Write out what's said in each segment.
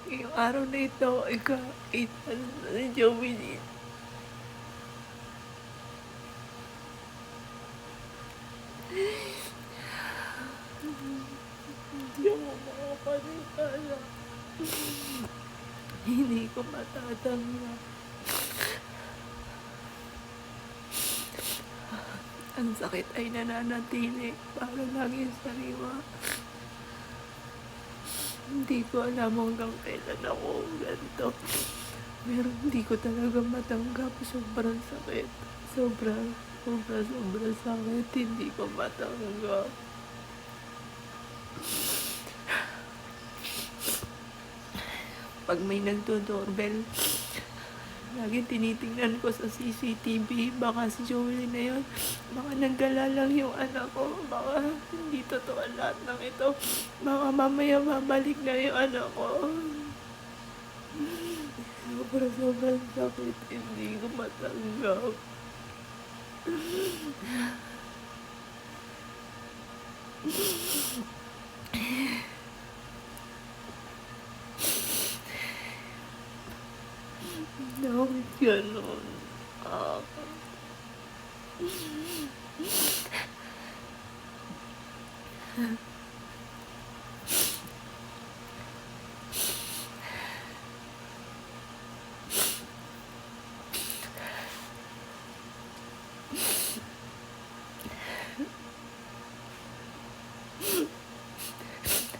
Ngayong araw na ito, ika-8 na ni Joey. Hindi ako makapanikala. Hindi ko matatanggap. Ang sakit ay nananatili para laging sariwa. Hindi ko alam hanggang kailan ako ganito. Pero hindi ko talaga matanggap. Sobrang sakit. Sobrang sakit. Hindi ko matanggap. Pag may nagdo-doorbell, lagi tinitingnan ko sa CCTV. Baka si Joey na yun. Baka nagdala lang yung anak ko. Baka hindi totoo lahat ng ito. Baka mamaya babalik na yung anak ko. Sobrang sakit. Hindi ko matanggap. Bakit ganon? Ah.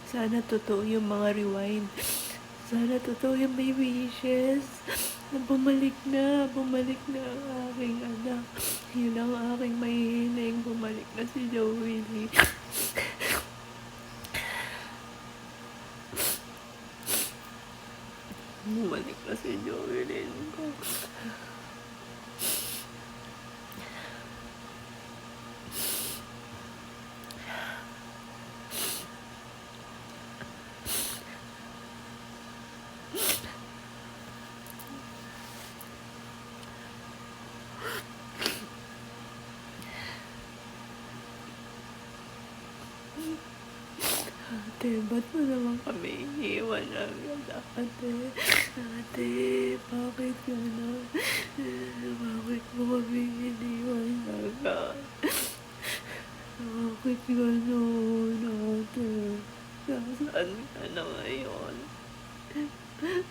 Sana totoo yung mga rewind. Sana totoo yung may wishes. Na bumalik na ang aking anak. Yun ang aking mahihiling. Bumalik na si Joey Lee. Bumalik na si Joey Lee. Ate, ba't mo naman kami iniwan agad? Ate, bakit gano'n? Bakit mo kami iniwan agad? Bakit gano'n, ate? Nasaan ka na ngayon?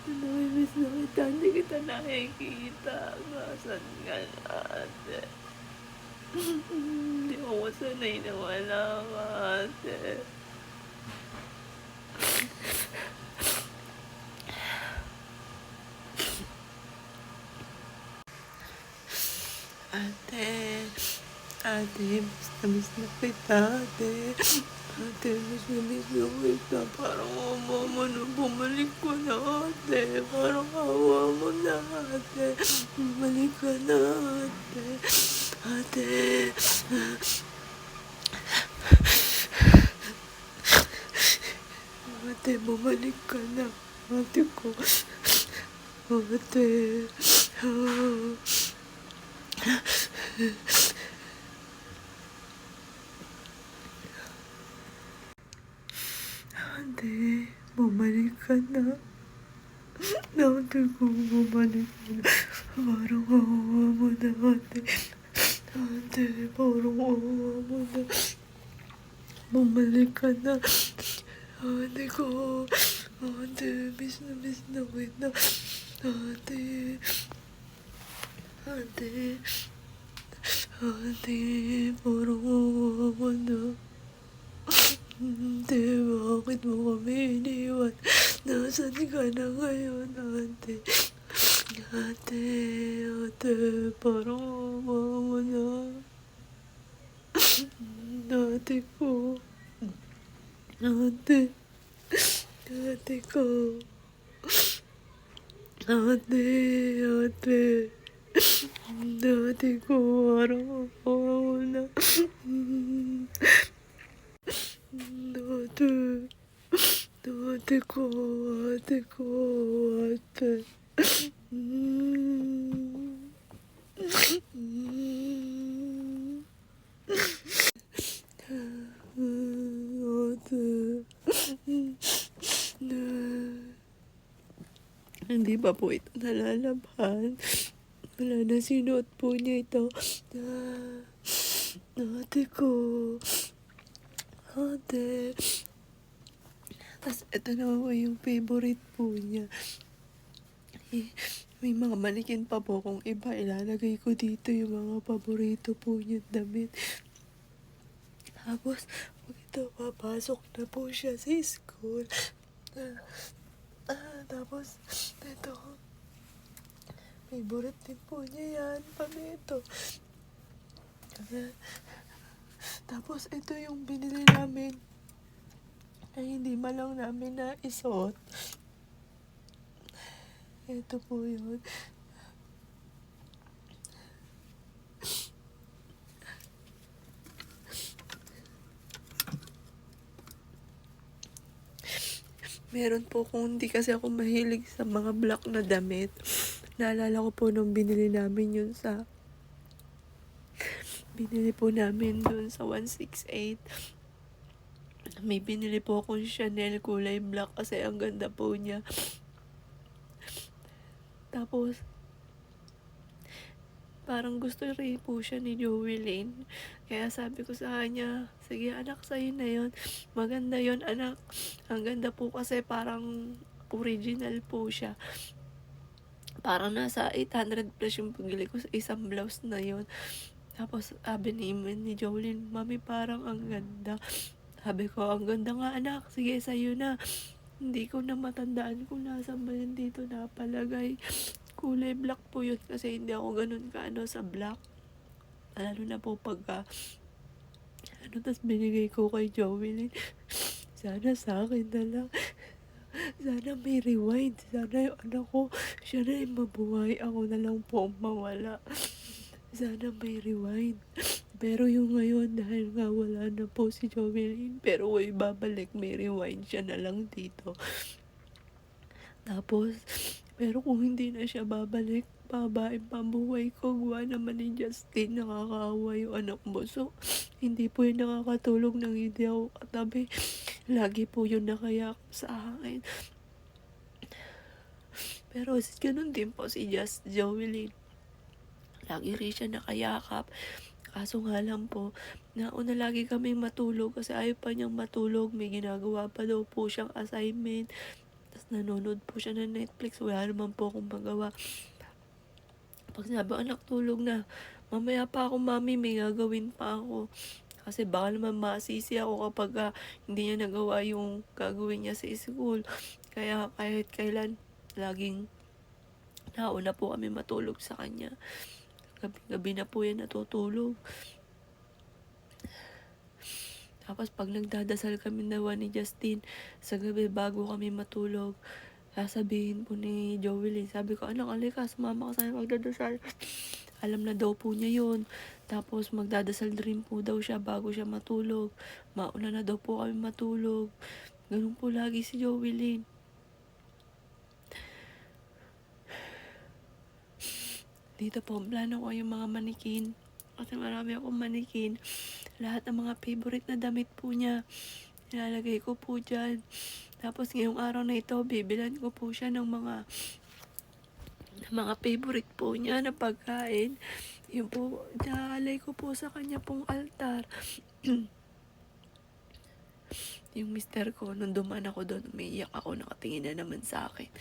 Namimiss na kita, hindi kita nakikita. Nasaan ka na, ate? Hindi ako sanay na wala ka, ate. Ate, miss na kita, ate. Ate, miss na kita. Parang awa mo na bumalik ko na, ate. Parang awa mo na, ate. Bumalik ka na, ate. Ate. Ate, bumalik ka na. Ate ko. Ate. Ate, bumalik ka na. Ate ko, bumalik ka na. Parang awa mo na, ate. Ate, parang awa mo na. Bumalik ka na. Ate ko. Ate, miss na kita. Ate. Ate. Ate, parang awa mo na. Ate, bakit mo kami iniwan? Nasaan ka na ngayon, ate? Ate, parang awa mo na. Ate ko. Ate ko. Ate ko, parang awa mo na. Ate ko. Ate. Hindi pa po ito nalalaban. Wala na, sinuot po niya ito. Ah, ate ko. Ate. Tapos ito naman po yung favorite po niya. May mga manikin pa po kung iba. Ilalagay ko dito yung mga paborito po niya damit. Tapos, pag ito, papasok na po siya sa school. Tapos, ito, favorite din po niya yan. Pamito. Tapos, ito yung binili namin ay hindi man lang namin na isuot. Ito po yun. Meron po kung hindi kasi ako mahilig sa mga black na damit. Naalala ko po nung binili namin yun sa binili po namin dun sa 168. May binili po akong Chanel kulay black kasi ang ganda po niya. Tapos, parang gusto rin po siya ni Joey Lane. Kaya sabi ko sa kanya, sige anak, sa'yo na yun. Maganda yun anak. Ang ganda po kasi parang original po siya. Parang nasa 800 plus yung pagbili ko sa isang blouse na yun. Tapos sabi ni Jolene, mami parang ang ganda. Sabi ko, ang ganda nga anak, sige sa'yo na. Hindi ko na matandaan kung nasaan ba yun dito napalagay. Kulay black po yun kasi hindi ako ganun kaano sa black. Lalo na po pagka tas binigay ko kay Joey. Sana sa akin na lang. Sana may rewind. Sana yung anak ko, siya na yung mabuhay. Ako na lang po ang mawala. Sana may rewind. Pero yung ngayon, dahil nga wala na po si Jovelyn, pero way babalik, may rewind siya na lang dito. Tapos, pero kung hindi na siya babalik, babae pambuhay ko, gawa naman ni Justin, nakakaawa yung anak mo. So, hindi po yun nakakatulog nang hindi ako katabi. Lagi po yun nakayak sa akin. Pero ganun din po si Jovelyn. Lagi rin siya nakayakap. Kaso nga lang po, nauna lagi kaming matulog kasi ayaw pa niyang matulog. May ginagawa pa daw po siyang assignment. Tapos nanonood po siya ng Netflix. Wala naman po akong magawa. Pag sabi, anak, tulog na. Mamaya pa ako, mami, may gagawin pa ako. Kasi baka naman masisi ako kapag hindi niya nagawa yung gagawin niya sa school. Kaya kahit kailan, laging nauna po kami matulog sa kanya. Gabi na po yan natutulog. Tapos pag nagdadasal kami nawa ni Justin, sa gabi bago kami matulog, sasabihin po ni Joey, sabi ko, anak, alika, sumama ka sa magdadasal. Alam na daw po niya yun. Tapos magdadasal rin po daw siya bago siya matulog. Mauna na daw po kami matulog. Ganun po lagi si Joey. Dito po, plano ko yung mga manikin. Kasi marami akong manikin. Lahat ng mga favorite na damit po niya, nilalagay ko po dyan. Tapos ngayong araw na ito, bibilan ko po siya ng mga favorite po niya na pagkain. Yun po, naalay ko po sa kanya pong altar. Yung mister ko, nung duman ako doon, umiiyak ako, nakatingin na naman sa akin.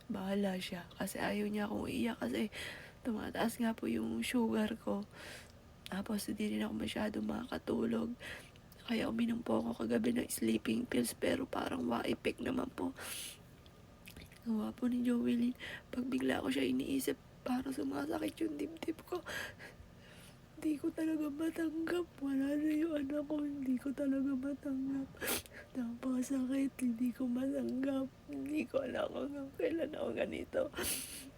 Bahala siya, kasi ayaw niya akong iiyak kasi tumataas nga po yung sugar ko. Tapos hindi rin ako masyado makakatulog. Kaya uminom po ako kagabi ng sleeping pills pero parang wa-effect naman po. Gawa po ni Joey, pag bigla ko siya iniisip, parang sumasakit yung dibdib ko. Hindi ko talaga matanggap. Wala na yung anak ko. Hindi ko talaga matanggap. Napakasakit. Hindi ko matanggap. Hindi ko alam kung kailan ako ganito.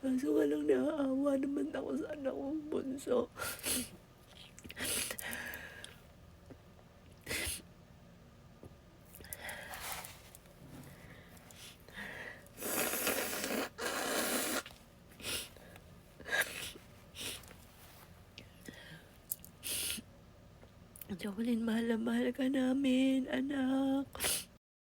Kaso walang naaawa naman ako sa anak kong bunso. Jolene, mahal na mahal ka namin, anak.